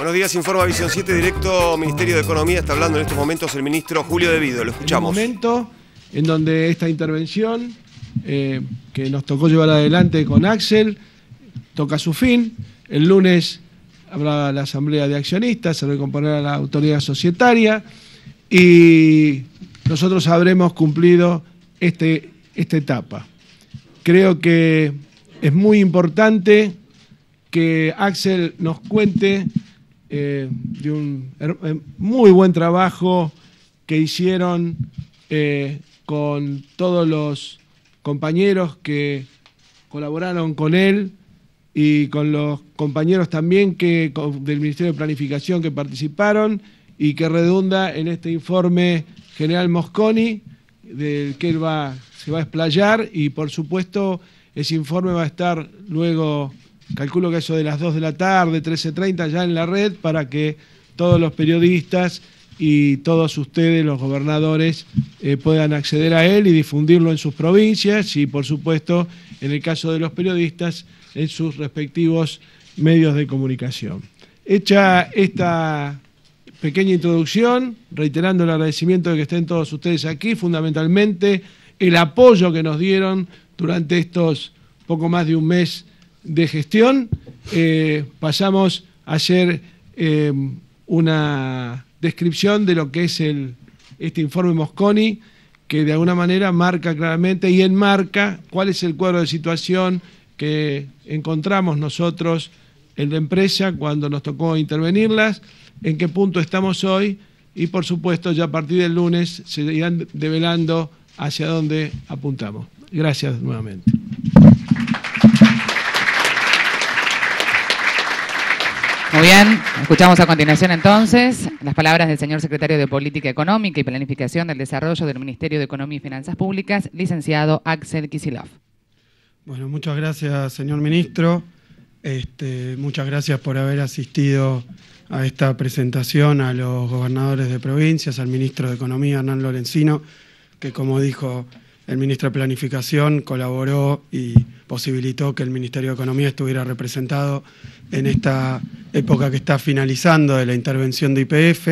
Buenos días, informa Visión 7, directo Ministerio de Economía. Está hablando en estos momentos el ministro Julio De Vido. Lo escuchamos. Un momento en donde esta intervención que nos tocó llevar adelante con Axel toca su fin. El lunes habrá la asamblea de accionistas, se recomponerá la autoridad societaria y nosotros habremos cumplido esta etapa. Creo que es muy importante que Axel nos cuente de un muy buen trabajo que hicieron con todos los compañeros que colaboraron con él y con los compañeros también del Ministerio de Planificación que participaron y que redunda en este informe general Mosconi, del que él se va a explayar, y por supuesto ese informe va a estar luego, calculo que eso de las 2 de la tarde, 13:30, ya en la red, para que todos los periodistas y todos ustedes, los gobernadores, puedan acceder a él y difundirlo en sus provincias y, por supuesto, en el caso de los periodistas, en sus respectivos medios de comunicación. Hecha esta pequeña introducción, reiterando el agradecimiento de que estén todos ustedes aquí, fundamentalmente el apoyo que nos dieron durante estos poco más de un mes de gestión, pasamos a hacer una descripción de lo que es este informe Mosconi, que de alguna manera marca claramente y enmarca cuál es el cuadro de situación que encontramos nosotros en la empresa cuando nos tocó intervenirlas, en qué punto estamos hoy y, por supuesto, ya a partir del lunes se irán develando hacia dónde apuntamos. Gracias nuevamente. Muy bien, escuchamos a continuación entonces las palabras del señor secretario de Política Económica y Planificación del Desarrollo del Ministerio de Economía y Finanzas Públicas, licenciado Axel Kicillof. Bueno, muchas gracias, señor ministro. Muchas gracias por haber asistido a esta presentación a los gobernadores de provincias, al ministro de Economía, Hernán Lorenzino, que, como dijo el ministro de Planificación, colaboró y posibilitó que el Ministerio de Economía estuviera representado en esta época que está finalizando de la intervención de YPF,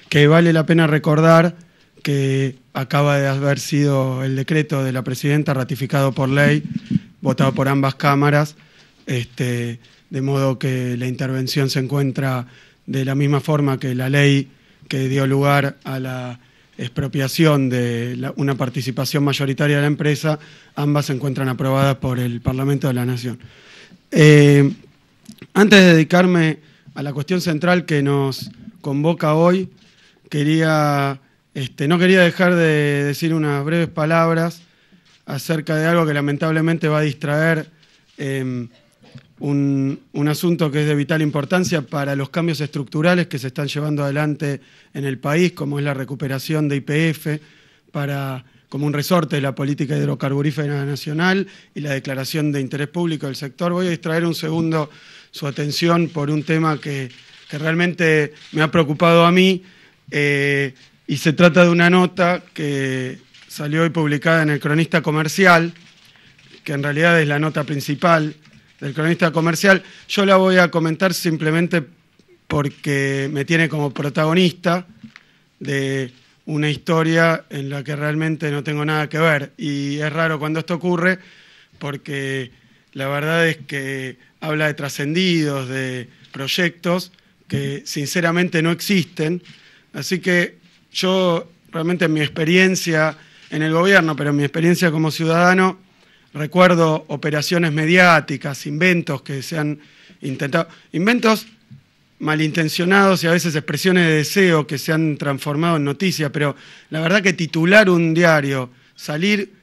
que vale la pena recordar que acaba de haber sido el decreto de la presidenta ratificado por ley, votado por ambas cámaras, de modo que la intervención se encuentra de la misma forma que la ley que dio lugar a la expropiación de una participación mayoritaria de la empresa, ambas se encuentran aprobadas por el Parlamento de la Nación. Antes de dedicarme a la cuestión central que nos convoca hoy, no quería dejar de decir unas breves palabras acerca de algo que lamentablemente va a distraer un asunto que es de vital importancia para los cambios estructurales que se están llevando adelante en el país, como es la recuperación de YPF como un resorte de la política hidrocarburífera nacional y la declaración de interés público del sector. Voy a distraer un segundo su atención por un tema que realmente me ha preocupado a mí, y se trata de una nota que salió hoy publicada en el Cronista Comercial, que en realidad es la nota principal del Cronista Comercial. Yo la voy a comentar simplemente porque me tiene como protagonista de una historia en la que realmente no tengo nada que ver. Y es raro cuando esto ocurre porque la verdad es que habla de trascendidos, de proyectos que sinceramente no existen. Así que yo realmente en mi experiencia en el gobierno, pero en mi experiencia como ciudadano, recuerdo operaciones mediáticas, inventos que se han intentado, inventos malintencionados y a veces expresiones de deseo que se han transformado en noticias, pero la verdad que titular un diario, salir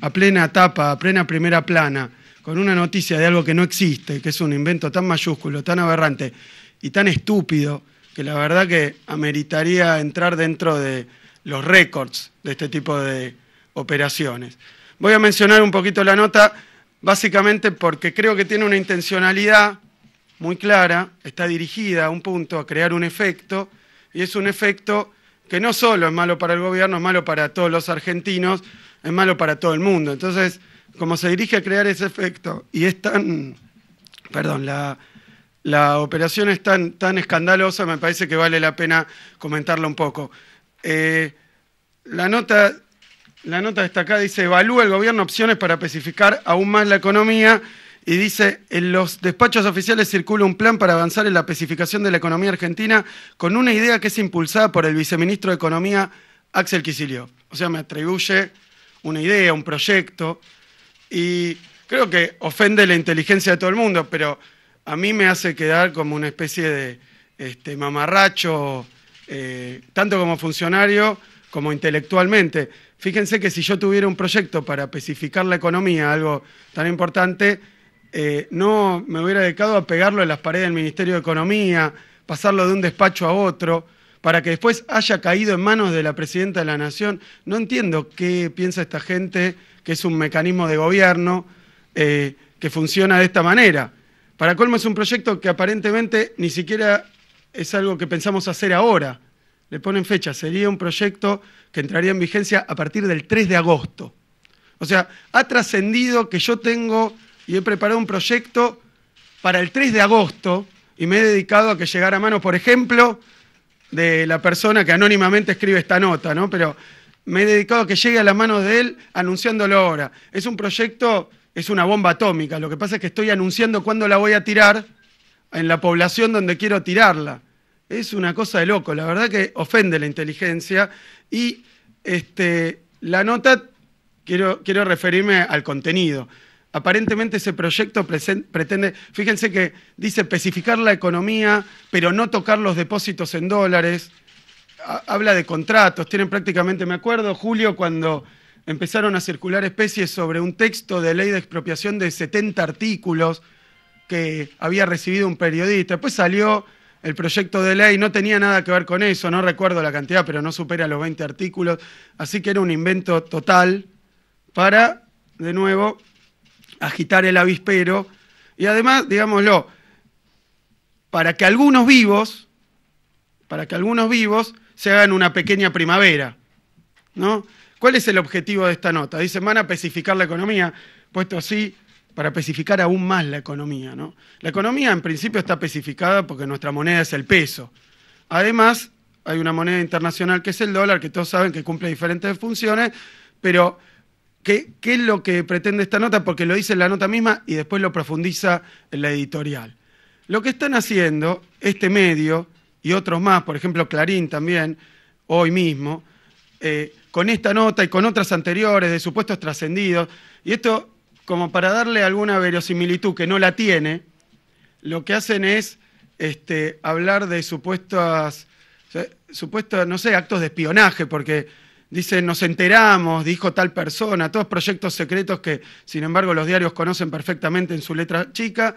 a plena tapa, a plena primera plana, con una noticia de algo que no existe, que es un invento tan mayúsculo, tan aberrante y tan estúpido, que la verdad que ameritaría entrar dentro de los récords de este tipo de operaciones. Voy a mencionar un poquito la nota, básicamente porque creo que tiene una intencionalidad muy clara, está dirigida a un punto, a crear un efecto, y es un efecto que no solo es malo para el gobierno, es malo para todos los argentinos, es malo para todo el mundo. Entonces, como se dirige a crear ese efecto, y es tan, la operación es tan escandalosa, me parece que vale la pena comentarla un poco. La nota destacada dice: evalúa el gobierno opciones para especificar aún más la economía, y dice: en los despachos oficiales circula un plan para avanzar en la especificación de la economía argentina con una idea que es impulsada por el viceministro de Economía, Axel Kicillof. O sea, me atribuye una idea, un proyecto, y creo que ofende la inteligencia de todo el mundo, pero a mí me hace quedar como una especie de mamarracho, tanto como funcionario como intelectualmente. Fíjense que si yo tuviera un proyecto para especificar la economía, algo tan importante, no me hubiera dedicado a pegarlo en las paredes del Ministerio de Economía, pasarlo de un despacho a otro, para que después haya caído en manos de la Presidenta de la Nación. No entiendo qué piensa esta gente, que es un mecanismo de gobierno que funciona de esta manera. Para colmo, es un proyecto que aparentemente ni siquiera es algo que pensamos hacer ahora. Le ponen fecha, sería un proyecto que entraría en vigencia a partir del 3 de agosto. O sea, ha trascendido que yo tengo y he preparado un proyecto para el 3 de agosto y me he dedicado a que llegara a manos, por ejemplo, de la persona que anónimamente escribe esta nota, ¿no? Pero me he dedicado a que llegue a las manos de él anunciándolo ahora. Es un proyecto, es una bomba atómica. Lo que pasa es que estoy anunciando cuándo la voy a tirar en la población donde quiero tirarla. Es una cosa de loco, la verdad que ofende la inteligencia. Y la nota, quiero referirme al contenido. Aparentemente ese proyecto pretende, fíjense que dice especificar la economía, pero no tocar los depósitos en dólares. Habla de contratos, tienen prácticamente, me acuerdo, Julio, cuando empezaron a circular especies sobre un texto de ley de expropiación de 70 artículos que había recibido un periodista. Después salió el proyecto de ley, no tenía nada que ver con eso, no recuerdo la cantidad, pero no supera los 20 artículos, así que era un invento total para, de nuevo, agitar el avispero, y además, digámoslo, para que algunos vivos se hagan una pequeña primavera, ¿no? ¿Cuál es el objetivo de esta nota? Dicen, van a especificar la economía, puesto así, para especificar aún más la economía, ¿no? La economía en principio está especificada porque nuestra moneda es el peso. Además, hay una moneda internacional que es el dólar, que todos saben que cumple diferentes funciones, pero ¿qué es lo que pretende esta nota? Porque lo dice en la nota misma y después lo profundiza en la editorial. Lo que están haciendo este medio y otros más, por ejemplo Clarín también, hoy mismo, con esta nota y con otras anteriores de supuestos trascendidos, y esto como para darle alguna verosimilitud que no la tiene, lo que hacen es hablar de supuestos, no sé, actos de espionaje, porque dicen, nos enteramos, dijo tal persona, todos proyectos secretos que, sin embargo, los diarios conocen perfectamente en su letra chica,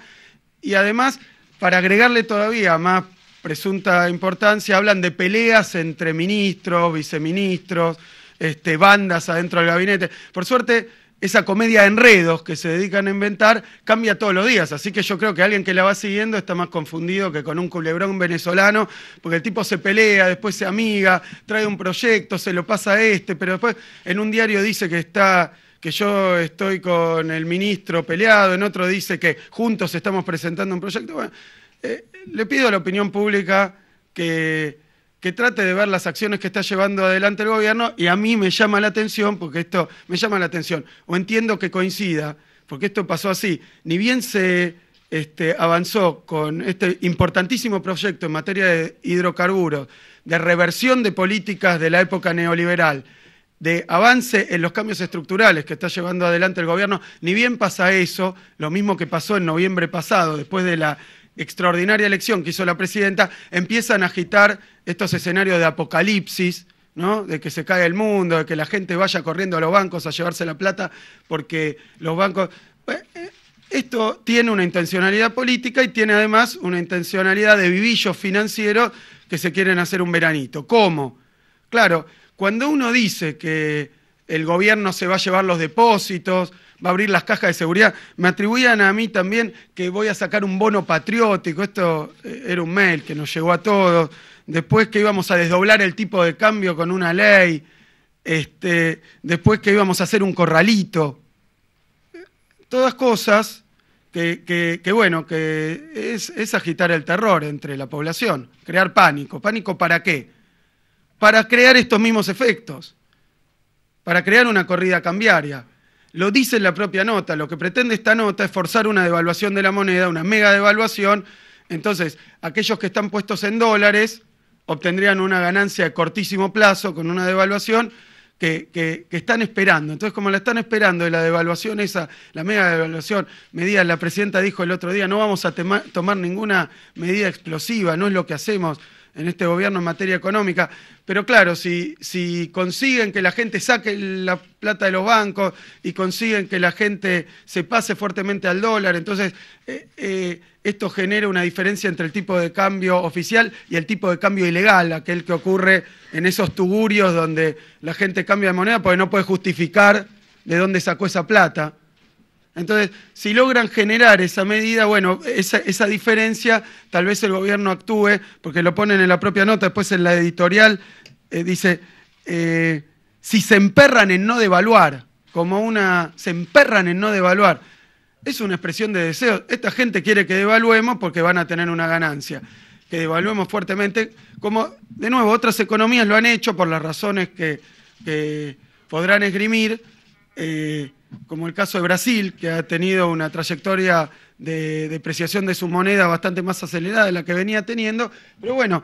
y además, para agregarle todavía más presunta importancia, hablan de peleas entre ministros, viceministros, bandas adentro del gabinete. Por suerte, esa comedia de enredos que se dedican a inventar cambia todos los días, así que yo creo que alguien que la va siguiendo está más confundido que con un culebrón venezolano, porque el tipo se pelea, después se amiga, trae un proyecto, se lo pasa a pero después en un diario dice que yo estoy con el ministro peleado, en otro dice que juntos estamos presentando un proyecto. Bueno, le pido a la opinión pública que trate de ver las acciones que está llevando adelante el gobierno, y a mí me llama la atención, porque esto me llama la atención, o entiendo que coincida, porque esto pasó así, ni bien se avanzó con este importantísimo proyecto en materia de hidrocarburos, de reversión de políticas de la época neoliberal, de avance en los cambios estructurales que está llevando adelante el gobierno, ni bien pasa eso, lo mismo que pasó en noviembre pasado, después de la extraordinaria elección que hizo la presidenta, empiezan a agitar estos escenarios de apocalipsis, ¿no? De que se cae el mundo, de que la gente vaya corriendo a los bancos a llevarse la plata porque los bancos... Esto tiene una intencionalidad política y tiene además una intencionalidad de vivillos financieros que se quieren hacer un veranito. ¿Cómo? Claro, cuando uno dice que el gobierno se va a llevar los depósitos, va a abrir las cajas de seguridad, me atribuían a mí también que voy a sacar un bono patriótico, esto era un mail que nos llegó a todos, después que íbamos a desdoblar el tipo de cambio con una ley, después que íbamos a hacer un corralito, todas cosas bueno, que es agitar el terror entre la población, crear pánico. ¿Pánico para qué? Para crear estos mismos efectos, para crear una corrida cambiaria. Lo dice en la propia nota, lo que pretende esta nota es forzar una devaluación de la moneda, una mega devaluación. Entonces, aquellos que están puestos en dólares obtendrían una ganancia de cortísimo plazo con una devaluación que están esperando. Entonces, como la están esperando, y la devaluación esa, la mega devaluación, medida, la presidenta dijo el otro día, no vamos a tomar ninguna medida explosiva, no es lo que hacemos en este gobierno en materia económica, pero claro, si consiguen que la gente saque la plata de los bancos y consiguen que la gente se pase fuertemente al dólar, entonces esto genera una diferencia entre el tipo de cambio oficial y el tipo de cambio ilegal, aquel que ocurre en esos tugurios donde la gente cambia de moneda porque no puede justificar de dónde sacó esa plata. Entonces, si logran generar esa medida, bueno, esa diferencia, tal vez el gobierno actúe, porque lo ponen en la propia nota, después en la editorial, dice, si se emperran en no devaluar, se emperran en no devaluar, es una expresión de deseo. Esta gente quiere que devaluemos porque van a tener una ganancia, que devaluemos fuertemente, como, de nuevo, otras economías lo han hecho por las razones que podrán esgrimir, como el caso de Brasil, que ha tenido una trayectoria de depreciación de su moneda bastante más acelerada de la que venía teniendo, pero bueno,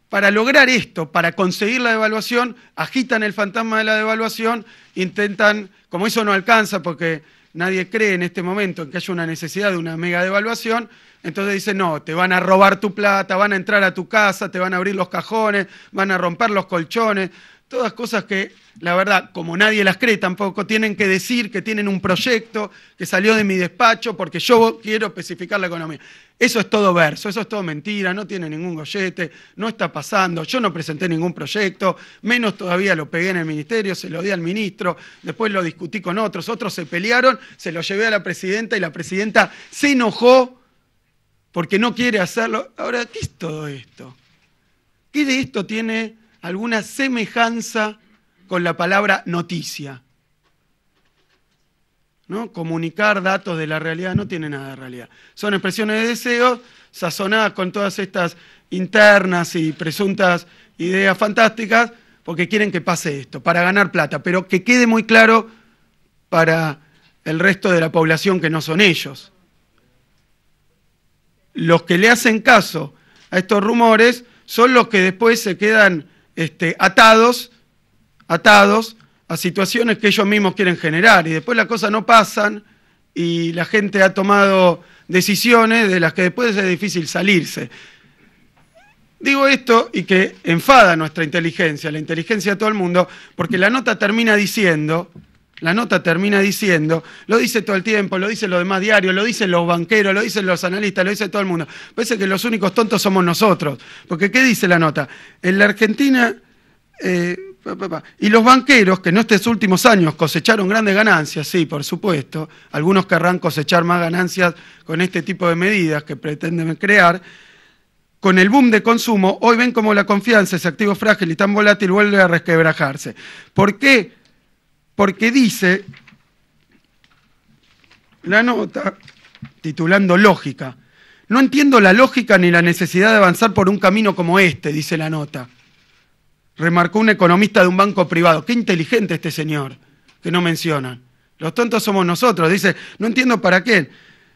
para lograr esto, para conseguir la devaluación, agitan el fantasma de la devaluación, intentan, como eso no alcanza porque nadie cree en este momento en que haya una necesidad de una mega devaluación, entonces dicen, no, te van a robar tu plata, van a entrar a tu casa, te van a abrir los cajones, van a romper los colchones, todas cosas que, la verdad, como nadie las cree tampoco, tienen que decir que tienen un proyecto que salió de mi despacho porque yo quiero especificar la economía. Eso es todo verso, eso es todo mentira, no tiene ningún gollete, no está pasando, yo no presenté ningún proyecto, menos todavía lo pegué en el ministerio, se lo di al ministro, después lo discutí con otros se pelearon, se lo llevé a la presidenta y la presidenta se enojó porque no quiere hacerlo. Ahora, ¿qué es todo esto? ¿Qué de esto tiene alguna semejanza con la palabra noticia? ¿No? Comunicar datos de la realidad no tiene nada de realidad. Son expresiones de deseo sazonadas con todas estas internas y presuntas ideas fantásticas porque quieren que pase esto, para ganar plata, pero que quede muy claro para el resto de la población que no son ellos. Los que le hacen caso a estos rumores son los que después se quedan atados a situaciones que ellos mismos quieren generar y después las cosas no pasan y la gente ha tomado decisiones de las que después es difícil salirse. Digo esto y que enfada nuestra inteligencia, la inteligencia de todo el mundo, porque la nota termina diciendo, lo dice todo el tiempo, lo dicen los demás diarios, lo dicen los banqueros, lo dicen los analistas, lo dice todo el mundo. Parece que los únicos tontos somos nosotros, porque ¿qué dice la nota? En la Argentina, y los banqueros, que en estos últimos años cosecharon grandes ganancias, sí, por supuesto, algunos querrán cosechar más ganancias con este tipo de medidas que pretenden crear, con el boom de consumo, hoy ven como la confianza, ese activo frágil y tan volátil, vuelve a resquebrajarse. ¿Por qué? Porque dice la nota, titulando Lógica, no entiendo la lógica ni la necesidad de avanzar por un camino como este, dice la nota. Remarcó un economista de un banco privado. Qué inteligente este señor, que no mencionan. Los tontos somos nosotros. Dice, no entiendo para qué.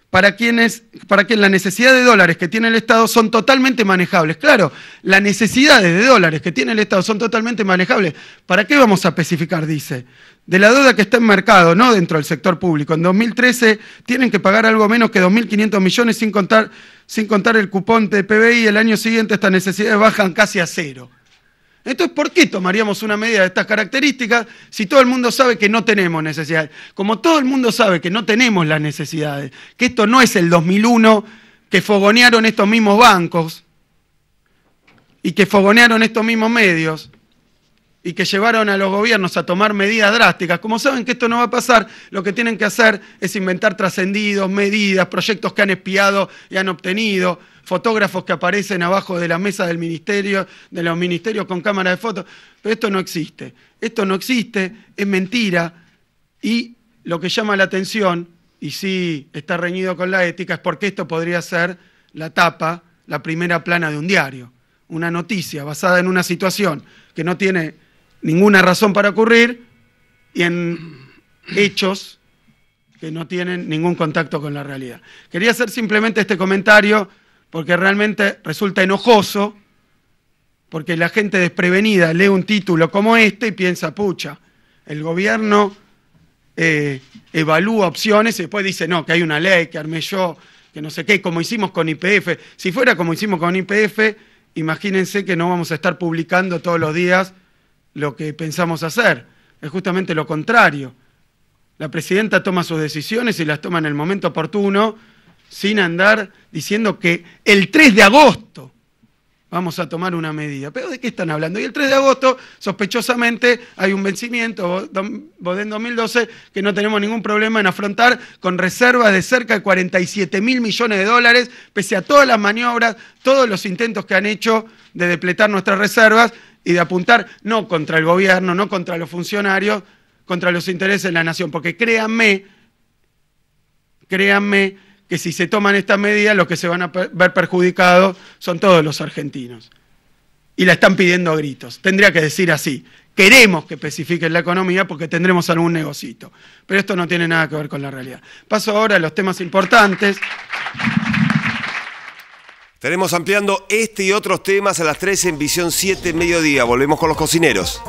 Para quien la necesidad de dólares que tiene el Estado son totalmente manejables. Claro, las necesidades de dólares que tiene el Estado son totalmente manejables. ¿Para qué vamos a especificar? Dice, de la deuda que está en mercado, no dentro del sector público. En 2013 tienen que pagar algo menos que 2.500 millones sin contar el cupón de PBI. El año siguiente estas necesidades bajan casi a cero. Entonces, ¿por qué tomaríamos una medida de estas características si todo el mundo sabe que no tenemos necesidades? Como todo el mundo sabe que no tenemos las necesidades, que esto no es el 2001 que fogonearon estos mismos bancos y que fogonearon estos mismos medios y que llevaron a los gobiernos a tomar medidas drásticas. Como saben que esto no va a pasar, lo que tienen que hacer es inventar trascendidos, medidas, proyectos que han espiado y han obtenido, fotógrafos que aparecen abajo de la mesa del ministerio, de los ministerios con cámara de fotos, pero esto no existe. Esto no existe, es mentira, y lo que llama la atención y sí está reñido con la ética, es porque esto podría ser la tapa, la primera plana de un diario. Una noticia basada en una situación que no tiene ninguna razón para ocurrir y en hechos que no tienen ningún contacto con la realidad. Quería hacer simplemente este comentario porque realmente resulta enojoso, porque la gente desprevenida lee un título como este y piensa, pucha, el gobierno evalúa opciones y después dice, no, que hay una ley, que armé yo, que no sé qué, como hicimos con YPF. Si fuera como hicimos con YPF, imagínense que no vamos a estar publicando todos los días lo que pensamos hacer. Es justamente lo contrario. La presidenta toma sus decisiones y las toma en el momento oportuno, sin andar diciendo que el 3 de agosto vamos a tomar una medida. ¿Pero de qué están hablando? Y el 3 de agosto, sospechosamente, hay un vencimiento, Bodén 2012, que no tenemos ningún problema en afrontar con reservas de cerca de 47.000 millones de dólares, pese a todas las maniobras, todos los intentos que han hecho de depletar nuestras reservas y de apuntar no contra el gobierno, no contra los funcionarios, contra los intereses de la nación. Porque créanme que si se toman estas medidas, los que se van a ver perjudicados son todos los argentinos. Y la están pidiendo a gritos. Tendría que decir así, queremos que especifiquen la economía porque tendremos algún negocito. Pero esto no tiene nada que ver con la realidad. Paso ahora a los temas importantes. Estaremos ampliando este y otros temas a las 3 en Visión 7 Mediodía. Volvemos con los cocineros.